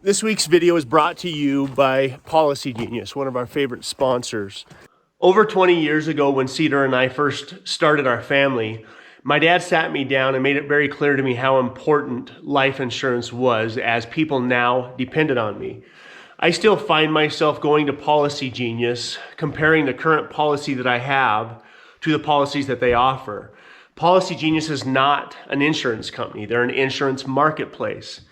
This week's video is brought to you by Policy Genius, one of our favorite sponsors. Over 20 years ago, when Cedar and I first started our family, my dad sat me down and made it very clear to me how important life insurance was, as people now depended on me. I still find myself going to Policy Genius, comparing the current policy that I have to the policies that they offer. Policy Genius is not an insurance company. They're an insurance marketplace.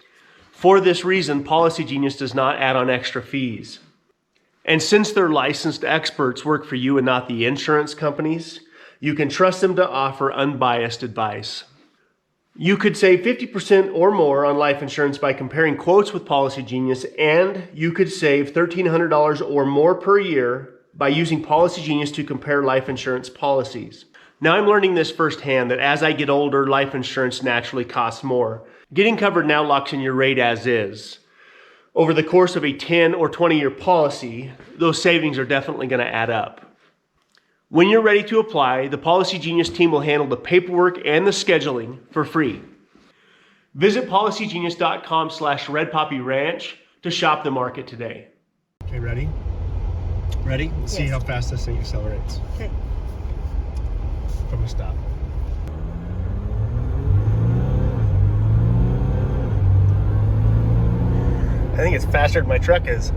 For this reason, Policy Genius does not add on extra fees. And since their licensed experts work for you and not the insurance companies, you can trust them to offer unbiased advice. You could save 50% or more on life insurance by comparing quotes with Policy Genius, and you could save $1,300 or more per year by using Policy Genius to compare life insurance policies. Now, I'm learning this firsthand, that as I get older, life insurance naturally costs more. Getting covered now locks in your rate as is. Over the course of a 10 or 20-year policy, those savings are definitely going to add up. When you're ready to apply, the Policy Genius team will handle the paperwork and the scheduling for free. Visit policygenius.com/redpoppyranch to shop the market today. Okay, ready? Ready? Let's see how fast this thing accelerates. Okay. From a stop. I think it's faster than my truck is.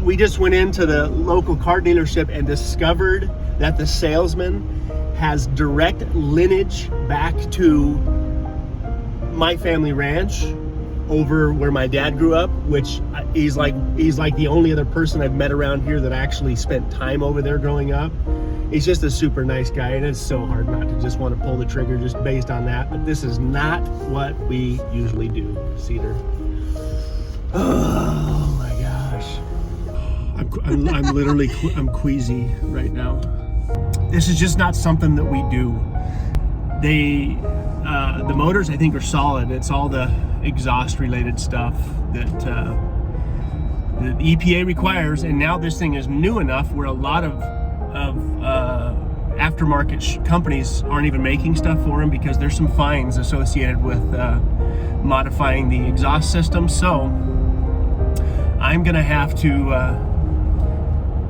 We just went into the local car dealership and discovered that the salesman has direct lineage back to my family ranch over where my dad grew up, which he's like the only other person I've met around here that actually spent time over there growing up. He's just a super nice guy, and it's so hard not to just want to pull the trigger just based on that. But this is not what we usually do, Cedar. Oh my gosh. I'm literally I'm queasy right now. This is just not something that we do. The motors, I think, are solid. It's all the exhaust related stuff that the EPA requires, and now this thing is new enough where a lot of aftermarket companies aren't even making stuff for them because there's some fines associated with modifying the exhaust system. So I'm gonna have to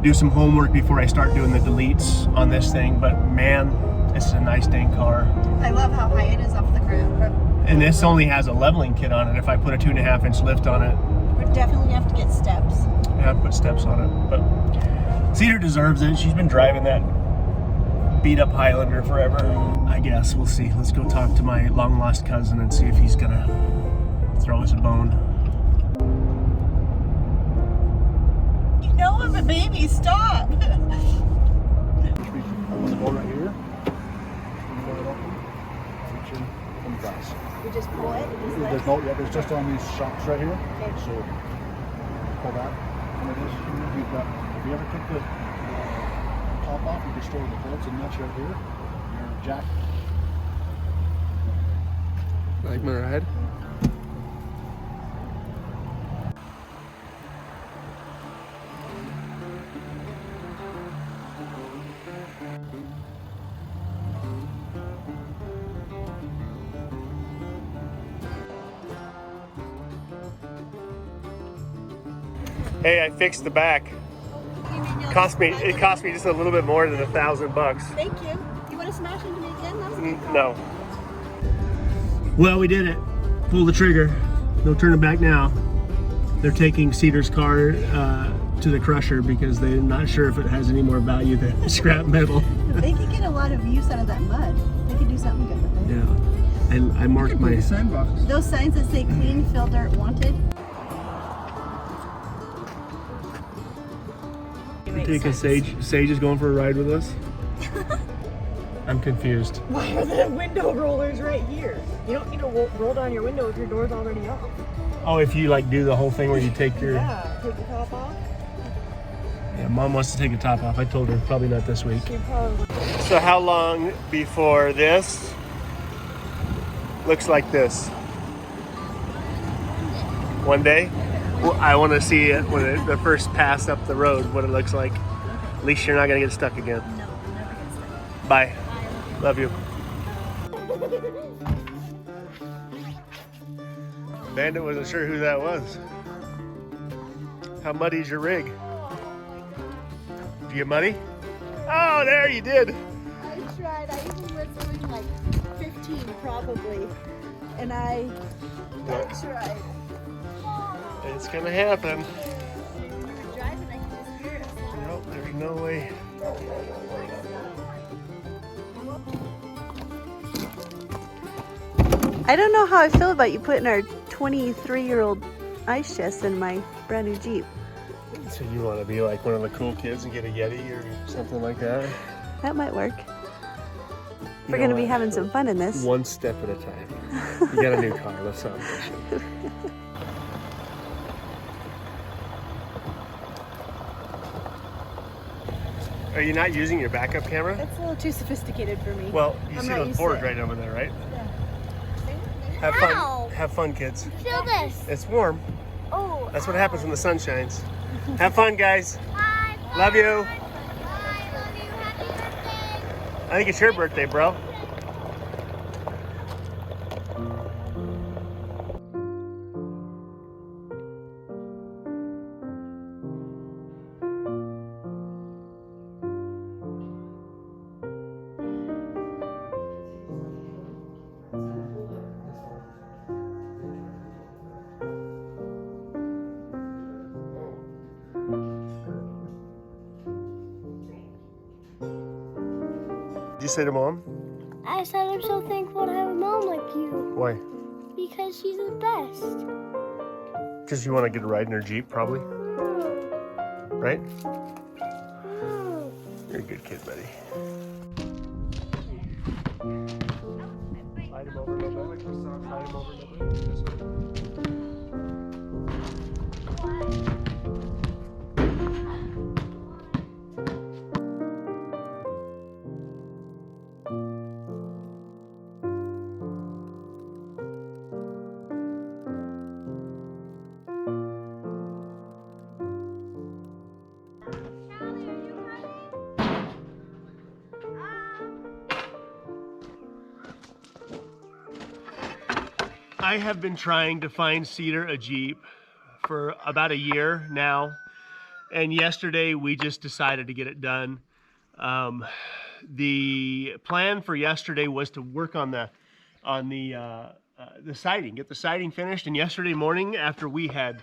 do some homework before I start doing the deletes on this thing. But man, this is a nice dang car. I love how high it is off the ground. And this only has a leveling kit on it. If I put a 2.5-inch lift on it, We definitely have to get steps. I have to put steps on it. But Cedar deserves it. She's been driving that beat up Highlander forever. I guess we'll see. Let's go talk to my long lost cousin and see if he's gonna throw us a bone. You know I'm a baby. Stop. I'm gonna go right here. We just pull it. There's just on these shocks right here. Okay. So pull that. And it is here. You've got. If you ever took the top off, you can store the bolts and nuts right here. Your jack. Like my ride? Hey, I fixed the back. It cost me just a little bit more than $1,000. Thank you. You want to smash into me again? That was a good call. No. Well, we did it. Pull the trigger. No turning back now. They're taking Cedar's car to the crusher because they're not sure if it has any more value than scrap metal. They could get a lot of use out of that mud. They could do something good with it. Yeah. And I marked my sandbox. Those signs that say clean, fill dirt, wanted. Taking Sage is going for a ride with us. I'm confused. Why are the window rollers right here? You don't need to roll down your window if your door's already off. Oh, if you like do the whole thing where you take your... Yeah, take the top off. Yeah, Mom wants to take the top off. I told her probably not this week. She probably... So how long before this looks like this? One day? Well, I want to see it when the first pass up the road, what it looks like. At least you're not gonna get stuck again. No, we'll never get stuck. Bye. Bye. Love you. Bandit wasn't sure who that was. How muddy's your rig? Did you get muddy? Oh, there you did. I tried. I even went swimming like 15 probably. And I tried. It's gonna happen. When we were driving, I could just hear it. Nope, there's no way. I don't know how I feel about you putting our 23-year-old ice chest in my brand new Jeep. So you want to be like one of the cool kids and get a Yeti or something like that? That might work. You We're know going to be what? having some fun in this. One step at a time. You got a new car, let's not push it. Are you not using your backup camera? It's a little too sophisticated for me. Well, you I'm see not those used to boards it. right over there, right? Yeah. Have fun. Have fun, kids. Feel this. It's warm. Oh. That's what happens when the sun shines. Have fun, guys. Bye. Love you. Bye. Love you. Happy birthday. I think it's your birthday, bro. Did you say to mom? I said I'm so thankful to have a mom like you Why? because she's the best. Because you want to get a ride in her Jeep, probably, right? You're a good kid, buddy. Slide him over a little bit. Slide him over a little bit. This way. I have been trying to find Cedar a Jeep for about a year now, and yesterday we just decided to get it done. The plan for yesterday was to work on the siding, get the siding finished. And yesterday morning, after we had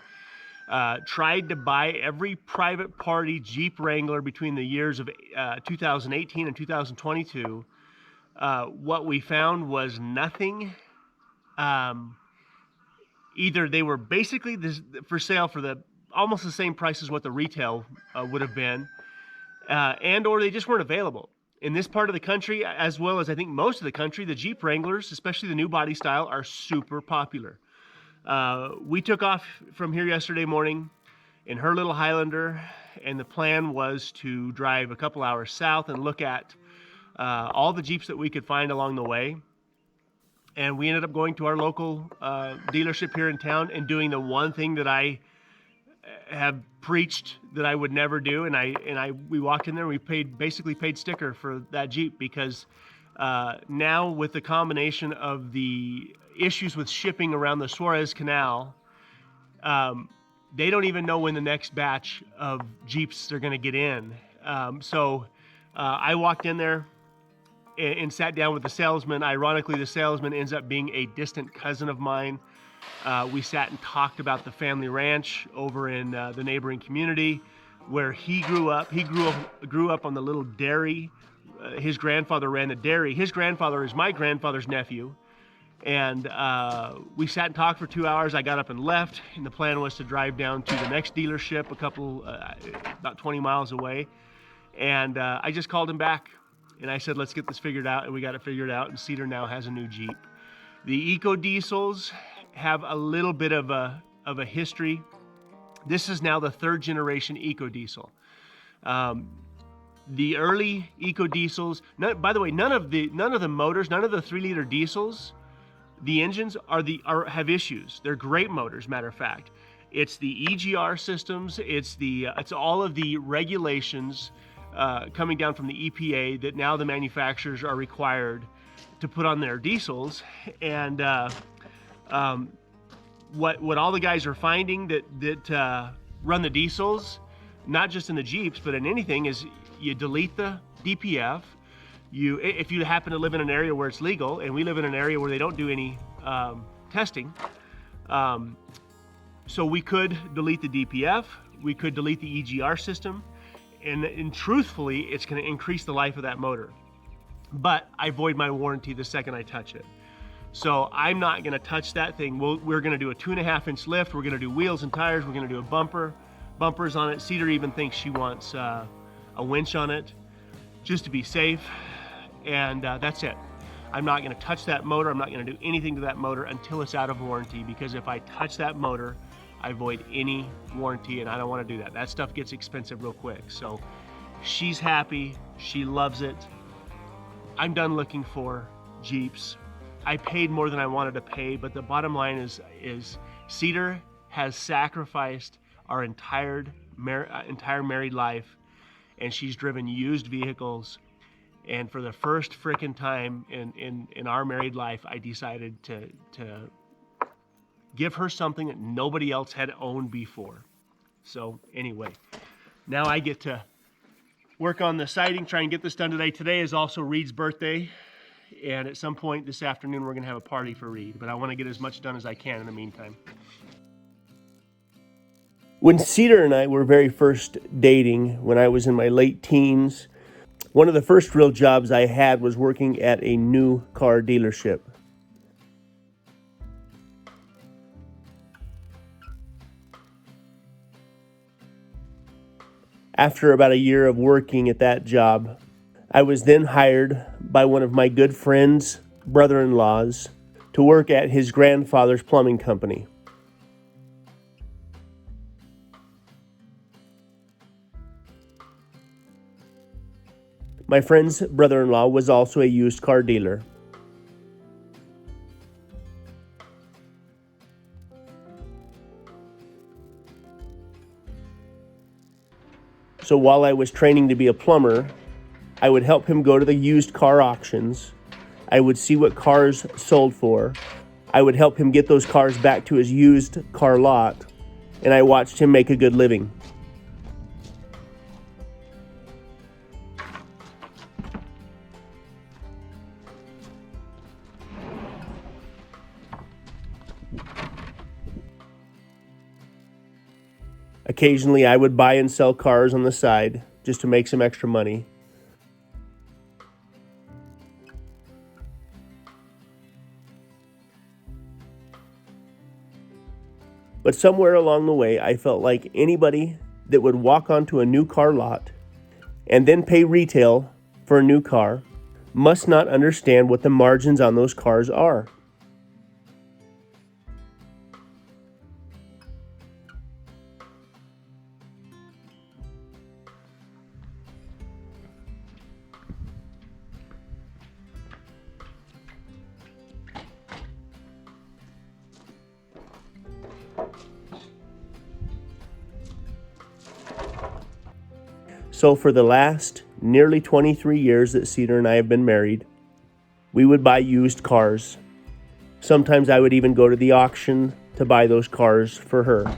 tried to buy every private party Jeep Wrangler between the years of 2018 and 2022, what we found was nothing. Either they were basically for sale for almost the same price as what the retail would have been, and or they just weren't available. In this part of the country, as well as I think most of the country, the Jeep Wranglers, especially the new body style, are super popular. We took off from here yesterday morning in her little Highlander, and the plan was to drive a couple hours south and look at all the Jeeps that we could find along the way. And we ended up going to our local dealership here in town and doing the one thing that I have preached that I would never do. And we walked in there and we basically paid sticker for that Jeep, because now with the combination of the issues with shipping around the Suarez Canal, they don't even know when the next batch of Jeeps are going to get in. So I walked in there and sat down with the salesman. Ironically, the salesman ends up being a distant cousin of mine. We sat and talked about the family ranch over in the neighboring community where he grew up. He grew up on the little dairy. His grandfather ran the dairy. His grandfather is my grandfather's nephew. And we sat and talked for 2 hours. I got up and left, and the plan was to drive down to the next dealership about 20 miles away. And I just called him back. And I said, let's get this figured out, and we got it figured out, and Cedar now has a new Jeep. The Eco Diesels have a little bit of a history. This is now the third generation Eco Diesel. The early Eco Diesels, by the way, none of the motors, none of the 3-liter diesels, the engines have issues. They're great motors, matter of fact. It's the EGR systems, it's all of the regulations coming down from the EPA that now the manufacturers are required to put on their diesels. And what all the guys are finding that run the diesels, not just in the Jeeps, but in anything, is you delete the DPF. If you happen to live in an area where it's legal, and we live in an area where they don't do any testing, so we could delete the DPF, we could delete the EGR system, and truthfully, it's going to increase the life of that motor. But I void my warranty the second I touch it. So I'm not going to touch that thing. We're going to do a 2.5-inch lift. We're going to do wheels and tires. We're going to do a bumpers on it. Cedar even thinks she wants a winch on it just to be safe. And that's it. I'm not going to touch that motor. I'm not going to do anything to that motor until it's out of warranty, because if I touch that motor, I void any warranty, and I don't want to do that. That stuff gets expensive real quick. So she's happy. She loves it. I'm done looking for Jeeps. I paid more than I wanted to pay, but the bottom line is Cedar has sacrificed our entire married life, and she's driven used vehicles. And for the first frickin' time in our married life, I decided to give her something that nobody else had owned before. So anyway, now I get to work on the siding, try and get this done today. Today is also Reed's birthday, and at some point this afternoon we're gonna have a party for Reed, but I wanna get as much done as I can in the meantime. When Cedar and I were very first dating, when I was in my late teens, one of the first real jobs I had was working at a new car dealership. After about a year of working at that job, I was then hired by one of my good friends' brother-in-laws to work at his grandfather's plumbing company. My friend's brother-in-law was also a used car dealer. So while I was training to be a plumber, I would help him go to the used car auctions. I would see what cars sold for. I would help him get those cars back to his used car lot, and I watched him make a good living. Occasionally, I would buy and sell cars on the side just to make some extra money. But somewhere along the way, I felt like anybody that would walk onto a new car lot and then pay retail for a new car must not understand what the margins on those cars are. So for the last nearly 23 years that Cedar and I have been married, we would buy used cars. Sometimes I would even go to the auction to buy those cars for her.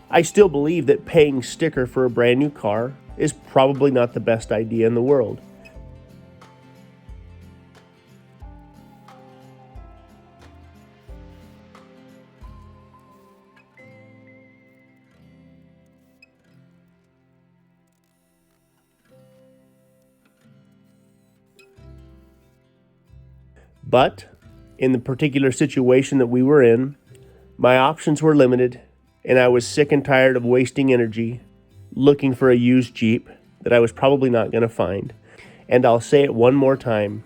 I still believe that paying sticker for a brand new car is probably not the best idea in the world. But in the particular situation that we were in, my options were limited, and I was sick and tired of wasting energy looking for a used Jeep that I was probably not going to find. And I'll say it one more time,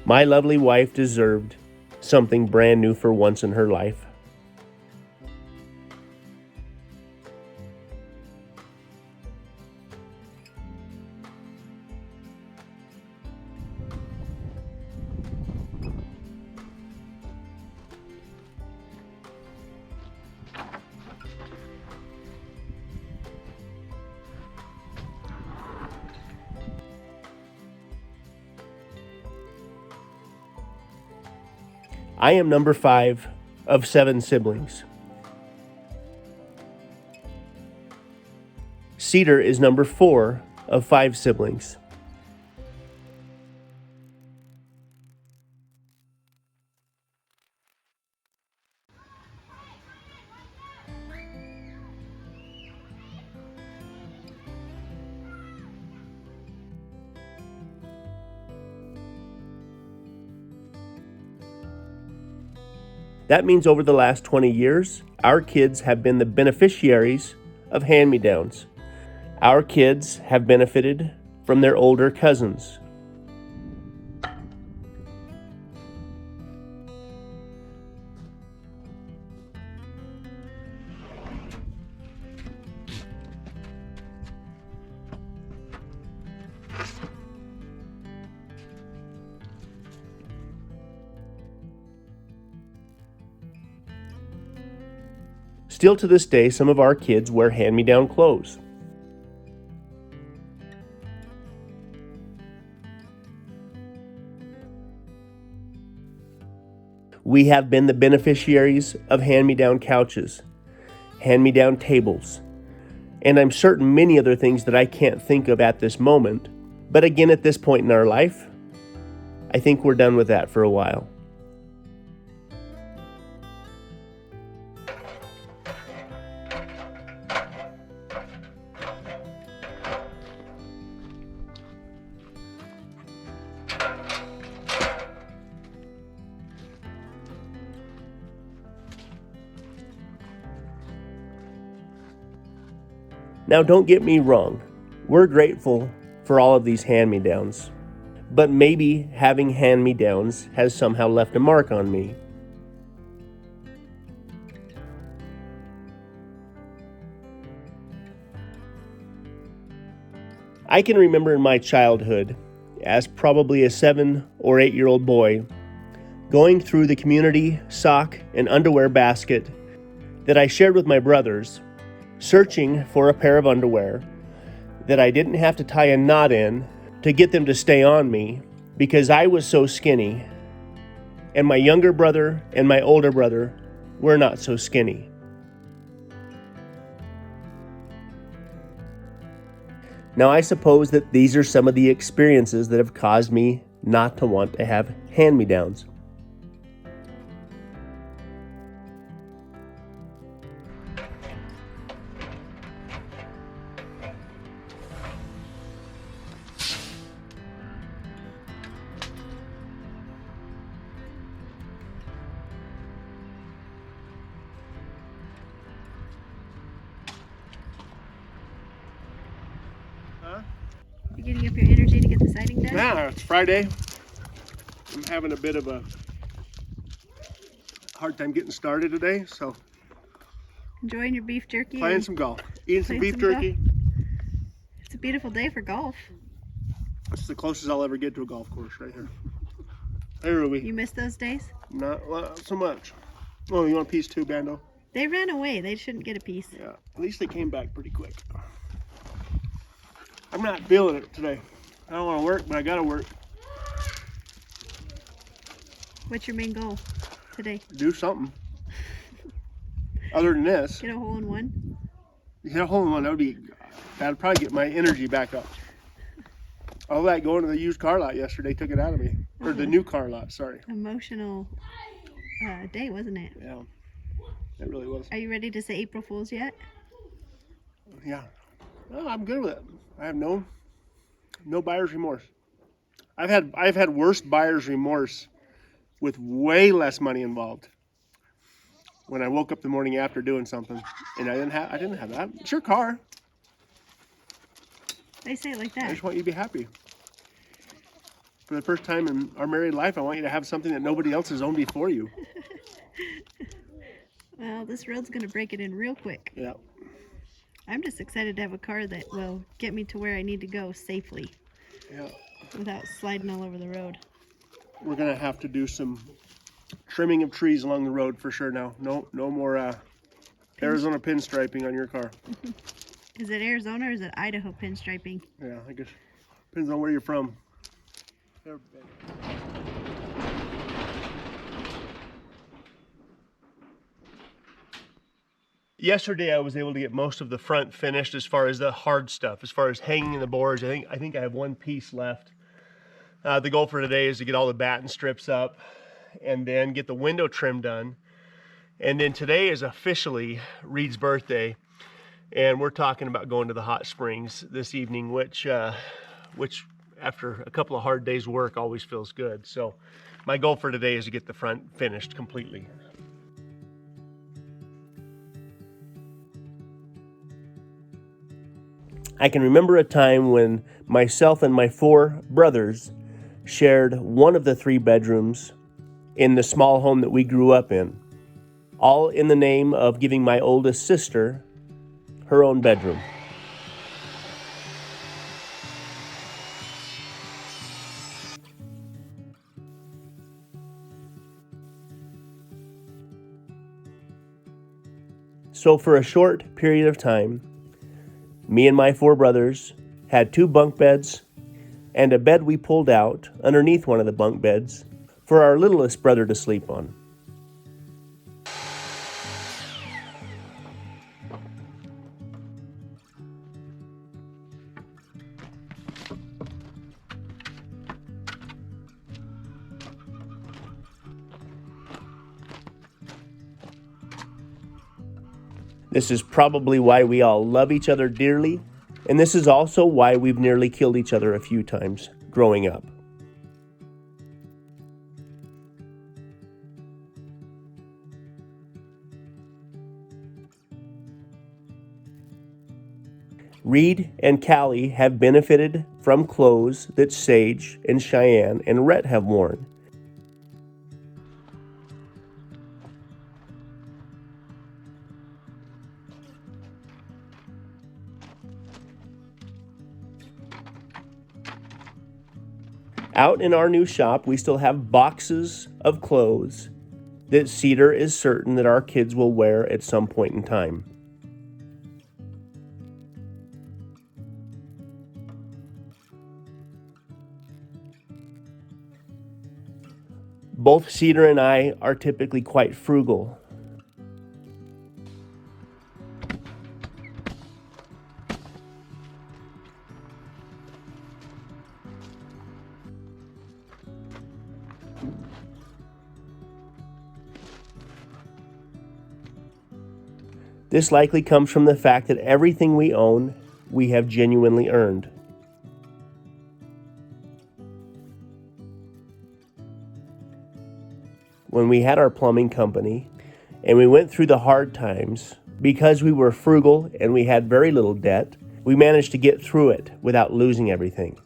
My lovely wife deserved something brand new for once in her life. I am number 5 of 7 siblings. Cedar is number 4 of 5 siblings. That means over the last 20 years, our kids have been the beneficiaries of hand-me-downs. Our kids have benefited from their older cousins. Still to this day, some of our kids wear hand-me-down clothes. We have been the beneficiaries of hand-me-down couches, hand-me-down tables, and I'm certain many other things that I can't think of at this moment. But again, at this point in our life, I think we're done with that for a while. Now, don't get me wrong. We're grateful for all of these hand-me-downs. But maybe having hand-me-downs has somehow left a mark on me. I can remember in my childhood, as probably a 7 or 8-year-old boy, going through the community sock and underwear basket that I shared with my brothers, searching for a pair of underwear that I didn't have to tie a knot in to get them to stay on me because I was so skinny, and my younger brother and my older brother were not so skinny. Now, I suppose that these are some of the experiences that have caused me not to want to have hand-me-downs. You getting up your energy to get the siding done? Yeah, it's Friday. I'm having a bit of a hard time getting started today, so Enjoying your beef jerky? playing and some golf, eating some playing beef some jerky. It's a beautiful day for golf. It's the closest I'll ever get to a golf course right here. Hey, Ruby. You miss those days? Not so much. Oh, you want a piece too, Bando? They ran away. They shouldn't get a piece. Yeah, at least they came back pretty quick. I'm not feeling it today. I don't want to work, but I gotta work. What's your main goal today? Do something. Other than this, Get a hole in one? get a hole in one. That'd probably get my energy back up. All that going to the used car lot yesterday took it out of me. Or the new car lot, sorry. Emotional day, wasn't it? Yeah, it really was. Are you ready to say April Fool's yet? Yeah, well, I'm good with it. I have no buyer's remorse. I've had worse buyer's remorse with way less money involved. When I woke up the morning after doing something, and I didn't have that. It's your car. They say it like I that. just want you to be happy. For the first time in our married life, I want you to have something that nobody else has owned before you. Well, this road's gonna break it in real quick. Yeah. I'm just excited to have a car that will get me to where I need to go safely Yeah. without sliding all over the road. We're gonna have to do some trimming of trees along the road for sure now. No more Arizona pinstriping on your car. Is it Arizona or is it Idaho pinstriping? Yeah, I guess depends on where you're from. Yesterday I was able to get most of the front finished as far as the hard stuff, as far as hanging the boards. I think I have one piece left. The goal for today is to get all the batten strips up and then get the window trim done. And then today is officially Reed's birthday, and we're talking about going to the hot springs this evening, which after a couple of hard days work always feels good. So my goal for today is to get the front finished completely. I can remember a time when myself and my 4 brothers shared one of the 3 bedrooms in the small home that we grew up in, all in the name of giving my oldest sister her own bedroom. So for a short period of time, me and my 4 brothers had 2 bunk beds and a bed we pulled out underneath one of the bunk beds for our littlest brother to sleep on. This is probably why we all love each other dearly, and this is also why we've nearly killed each other a few times growing up. Reed and Callie have benefited from clothes that Sage and Cheyenne and Rhett have worn. Out in our new shop, we still have boxes of clothes that Cedar is certain that our kids will wear at some point in time. Both Cedar and I are typically quite frugal. This likely comes from the fact that everything we own, we have genuinely earned. When we had our plumbing company and we went through the hard times, because we were frugal and we had very little debt, we managed to get through it without losing everything.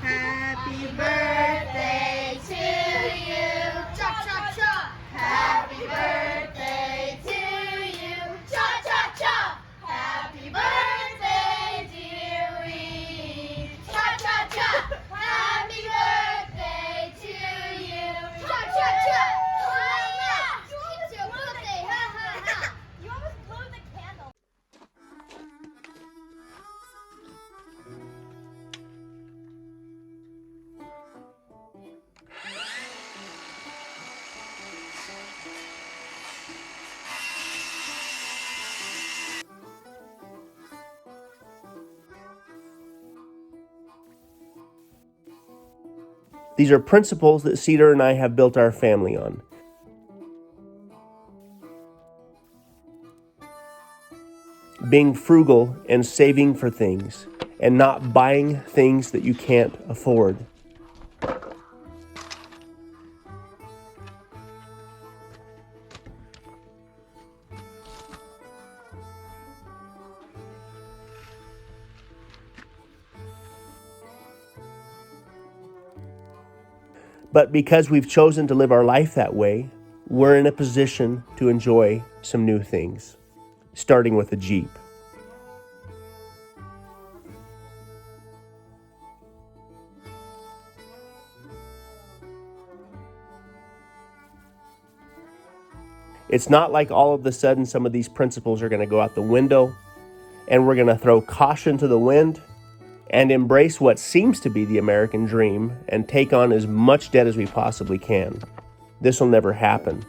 Happy Birthday to you. Cha cha cha. Happy birthday to you. Cha cha cha. Happy birthday, dear Reed. Cha cha cha. Happy birthday to you. Cha cha cha. It's your birthday. Ha ha ha. You almost blew the candle. These are principles that Cedar and I have built our family on. being frugal and saving for things, and not buying things that you can't afford. But because we've chosen to live our life that way, we're in a position to enjoy some new things, starting with a Jeep. It's not like all of a sudden some of these principles are going to go out the window and we're going to throw caution to the wind and embrace what seems to be the American dream and take on as much debt as we possibly can. This will never happen.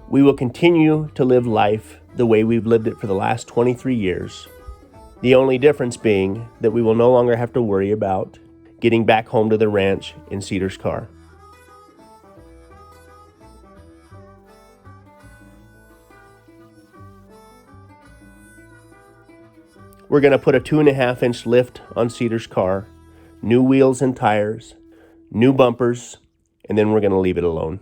We will continue to live life the way we've lived it for the last 23 years. The only difference being that we will no longer have to worry about getting back home to the ranch in Cedar's car. We're going to put a 2.5-inch lift on Cedar's car, new wheels and tires, new bumpers, and then we're going to leave it alone.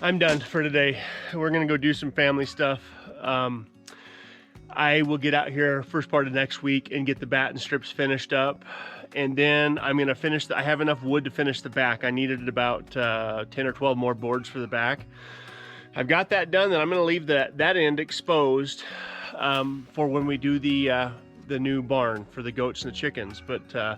I'm done for today. We're gonna go do some family stuff. I will get out here first part of next week and get the batten strips finished up. And then I'm gonna finish, I have enough wood to finish the back. I needed about 10 or 12 more boards for the back. I've got that done, then I'm gonna leave that end exposed for when we do the new barn for the goats and the chickens. But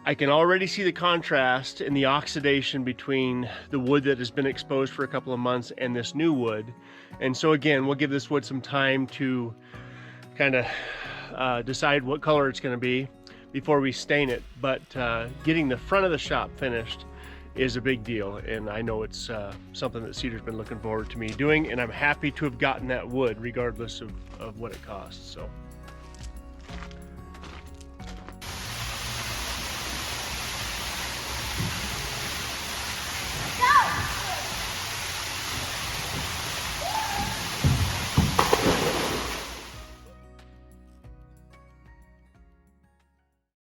I can already see the contrast in the oxidation between the wood that has been exposed for a couple of months and this new wood. And so again, we'll give this wood some time to kind of decide what color it's going to be before we stain it. But getting the front of the shop finished is a big deal. And I know it's something that Cedar's been looking forward to me doing. And I'm happy to have gotten that wood regardless of what it costs. So.